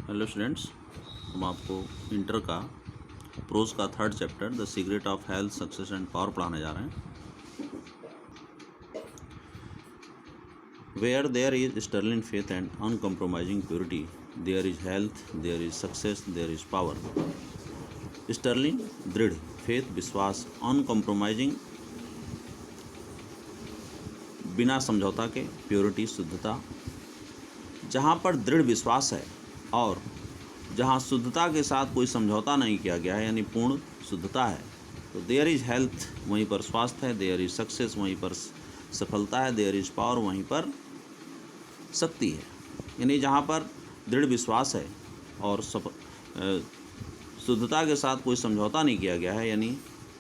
Hello students, हम आपको inter का प्रोज का third chapter the secret of health success and power पढ़ाने जा रहे हैं। Where there is sterling faith and uncompromising purity, there is health, there is success, there is power. Sterling दृढ़, faith विश्वास, अनकम्प्रोमाइजिंग बिना समझौता के, प्योरिटी शुद्धता। जहाँ पर दृढ़ विश्वास है और जहाँ शुद्धता के साथ कोई समझौता नहीं किया गया है, यानी पूर्ण शुद्धता है, तो देयर इज़ हेल्थ, वहीं पर स्वास्थ्य है। देयर इज़ सक्सेस, वहीं पर सफलता है। देयर इज़ पावर, वहीं पर शक्ति है। यानी जहाँ पर दृढ़ विश्वास है और शुद्धता के साथ कोई समझौता नहीं किया गया है, यानी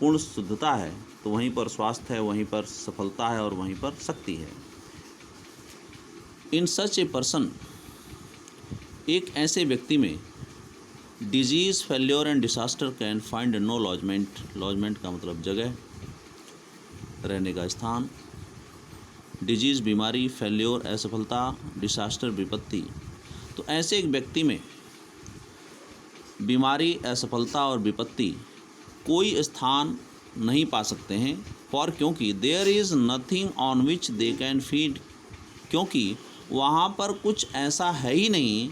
पूर्ण शुद्धता है, तो वहीं पर स्वास्थ्य है, वहीं पर सफलता है और वहीं पर शक्ति है। इन सच ए पर्सन, एक ऐसे व्यक्ति में disease, failure and disaster can find no lodgement. Lodgement का मतलब जगह, रहने का स्थान। डिजीज़ बीमारी, फेल्योर असफलता, डिसास्टर विपत्ति। तो ऐसे एक व्यक्ति में बीमारी, असफलता और विपत्ति कोई स्थान नहीं पा सकते हैं। फॉर, क्योंकि there is nothing on which they can feed, क्योंकि वहाँ पर कुछ ऐसा है ही नहीं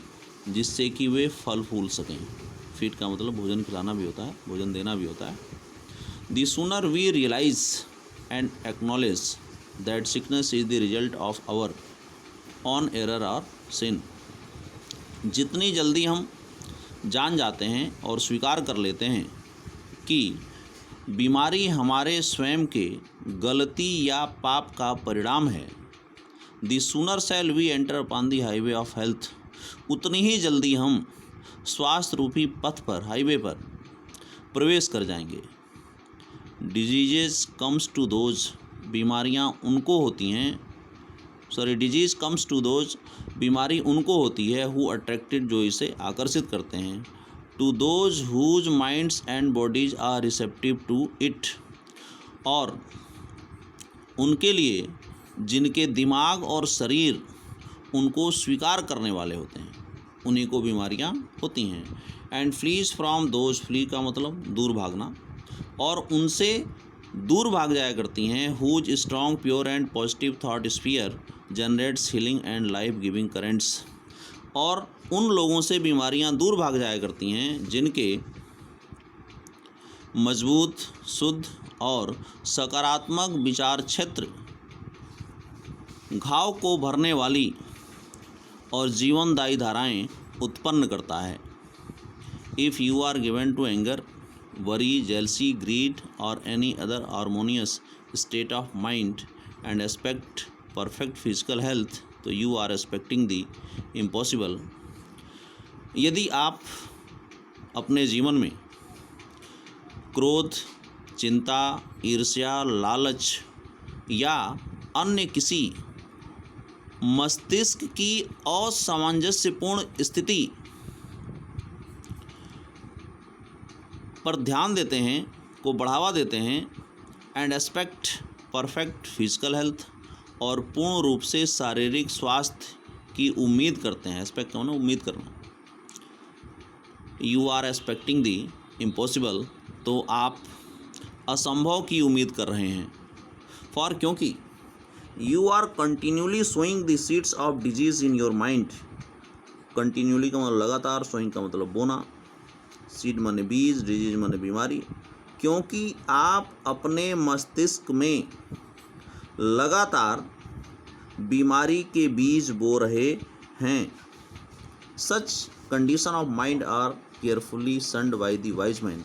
जिससे कि वे फल फूल सकें। फीड का मतलब भोजन खिलाना भी होता है, भोजन देना भी होता है। The sooner we realise and acknowledge that sickness is the result of our own error और सिन, जितनी जल्दी हम जान जाते हैं और स्वीकार कर लेते हैं कि बीमारी हमारे स्वयं के गलती या पाप का परिणाम है, the sooner shall we enter upon the highway of health, उतनी ही जल्दी हम स्वास्थ्य रूपी पथ पर, हाईवे पर प्रवेश कर जाएंगे। डिजीज़ कम्स टू दोज, बीमारियां उनको होती हैं, डिजीज़ कम्स टू दोज, बीमारी उनको होती है, हु अट्रैक्टेड, जो इसे आकर्षित करते हैं, to those whose minds and bodies are receptive to it, और उनके लिए जिनके दिमाग और शरीर उनको स्वीकार करने वाले होते हैं, उन्हीं को बीमारियां होती हैं। And flees from those, flee का मतलब दूर भागना, और उनसे दूर भाग जाया करती हैं। Whose strong, pure and positive thought sphere generates healing and life giving currents, और उन लोगों से बीमारियां दूर भाग जाया करती हैं जिनके मजबूत, शुद्ध और सकारात्मक विचार क्षेत्र घाव को भरने वाली और जीवनदायी धाराएं उत्पन्न करता है। If you are given to anger, worry, jealousy, greed और any other harmonious state of mind and expect perfect physical health, तो you are expecting the impossible. यदि आप अपने जीवन में क्रोध, चिंता, ईर्ष्या, लालच या अन्य किसी मस्तिष्क की असामंजस्यपूर्ण स्थिति पर ध्यान देते हैं, को बढ़ावा देते हैं, and expect perfect physical health, और पूर्ण रूप से शारीरिक स्वास्थ्य की उम्मीद करते हैं। एक्सपेक्ट कौन है? उम्मीद करना। You are expecting the impossible, तो आप असंभव की उम्मीद कर रहे हैं। फॉर, क्योंकि you are continuously sowing the seeds of disease in your mind. Continuously का मतलब लगातार, सोइंग का मतलब बोना, सीड माने बीज, डिजीज माने बीमारी, क्योंकि आप अपने मस्तिष्क में लगातार बीमारी के बीज बो रहे हैं। Such condition of mind are carefully shunned by the wise man,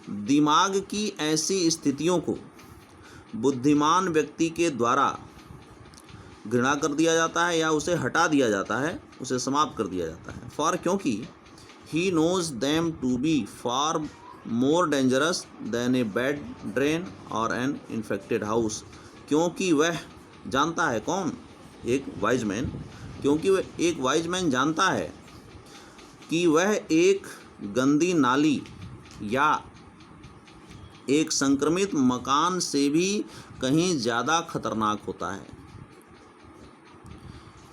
दिमाग की ऐसी स्थितियों को बुद्धिमान व्यक्ति के द्वारा घृणा कर दिया जाता है या उसे हटा दिया जाता है, उसे समाप्त कर दिया जाता है। फॉर, क्योंकि he knows them to be far more dangerous than a bad drain or an infected house, क्योंकि वह जानता है, कौन? एक वाइज मैन, क्योंकि वह एक वाइज मैन जानता है कि वह एक गंदी नाली या एक संक्रमित मकान से भी कहीं ज़्यादा खतरनाक होता है।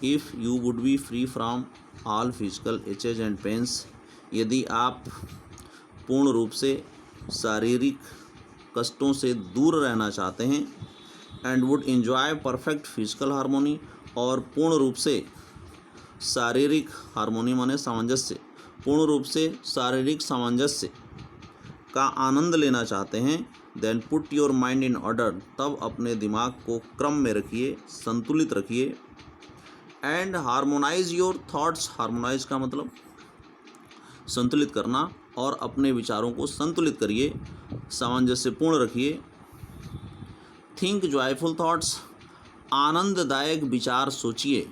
If you would be free from all physical aches and pains, यदि आप पूर्ण रूप से शारीरिक कष्टों से दूर रहना चाहते हैं, and would enjoy perfect physical harmony, और पूर्ण रूप से शारीरिक हार्मोनी माने सामंजस्य, पूर्ण रूप से शारीरिक सामंजस्य का आनंद लेना चाहते हैं, then put your mind in order, तब अपने दिमाग को क्रम में रखिए, संतुलित रखिए, and harmonise your thoughts, harmonise का मतलब संतुलित करना, और अपने विचारों को संतुलित करिए, सामंजस्यपूर्ण रखिए, थिंक जॉयफुल थॉट्स, आनंददायक विचार सोचिए,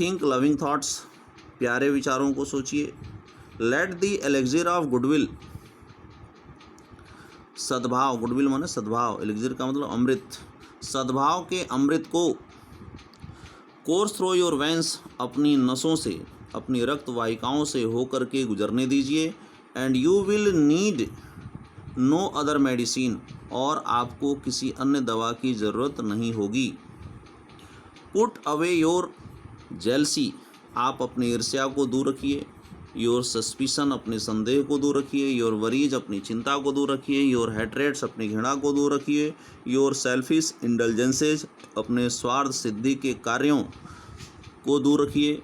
थिंक लविंग थॉट्स, प्यारे विचारों को सोचिए, लेट द एलेक्सिर ऑफ गुडविल, सद्भाव, गुडविल माने सद्भाव, एलेक्सिर का मतलब अमृत, सद्भाव के अमृत को कोर्स थ्रू योर वेंस, अपनी नसों से, अपनी रक्त वाहिकाओं से होकर के गुजरने दीजिए, and you will need no other medicine, और आपको किसी अन्य दवा की ज़रूरत नहीं होगी। पुट अवे योर जेलसी, आप अपनी ईर्ष्या को दूर रखिए, योर सस्पिशन, अपने संदेह को दूर रखिए, योर वरीज, अपनी चिंता को दूर रखिए, योर हेट्रेट्स, अपनी घृणा को दूर रखिए, योर सेल्फिश इंडल्जेंसेज, अपने स्वार्थ सिद्धि के कार्यों को दूर रखिए,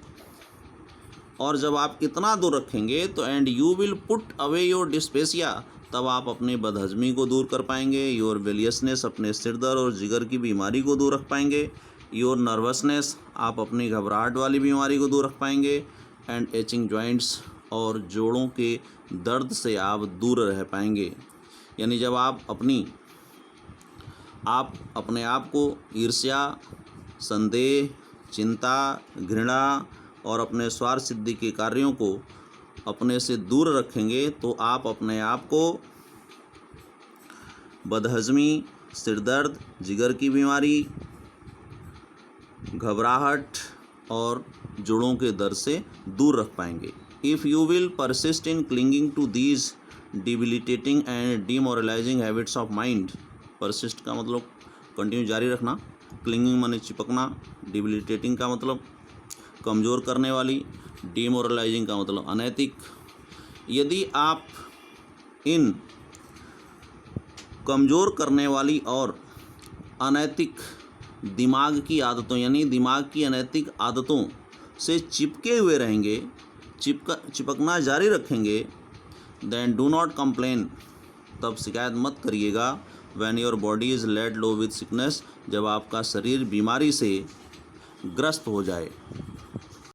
और जब आप इतना दूर रखेंगे तो and you will put away your dyspepsia, तब आप अपने बदहजमी को दूर कर पाएंगे, योर वेलियसनेस, अपने सिरदर्द और जिगर की बीमारी को दूर रख पाएंगे, योर नर्वसनेस, आप अपनी घबराहट वाली बीमारी को दूर रख पाएंगे, एंड एचिंग जॉइंट्स, और जोड़ों के दर्द से आप दूर रह पाएंगे। यानी जब आप अपने आप को ईर्ष्या, संदेह, चिंता, घृणा और अपने स्वार्थ सिद्धि के कार्यों को अपने से दूर रखेंगे, तो आप अपने आप को बदहजमी, सिरदर्द, जिगर की बीमारी, घबराहट और जोड़ों के दर्द से दूर रख पाएंगे। If you will persist in clinging to these debilitating and demoralising habits of mind, persist का मतलब कंटिन्यू जारी रखना, क्लिंगिंग माने चिपकना, डिबिलिटेटिंग का मतलब कमज़ोर करने वाली, डिमोरलाइजिंग का मतलब अनैतिक। यदि आप इन कमज़ोर करने वाली और अनैतिक दिमाग की आदतों, यानी दिमाग की अनैतिक आदतों से चिपके हुए रहेंगे, चिपकना जारी रखेंगे, देन डू नॉट कंप्लेन, तब शिकायत मत करिएगा, when your body is laid low with sickness, जब आपका शरीर बीमारी से ग्रस्त हो जाए।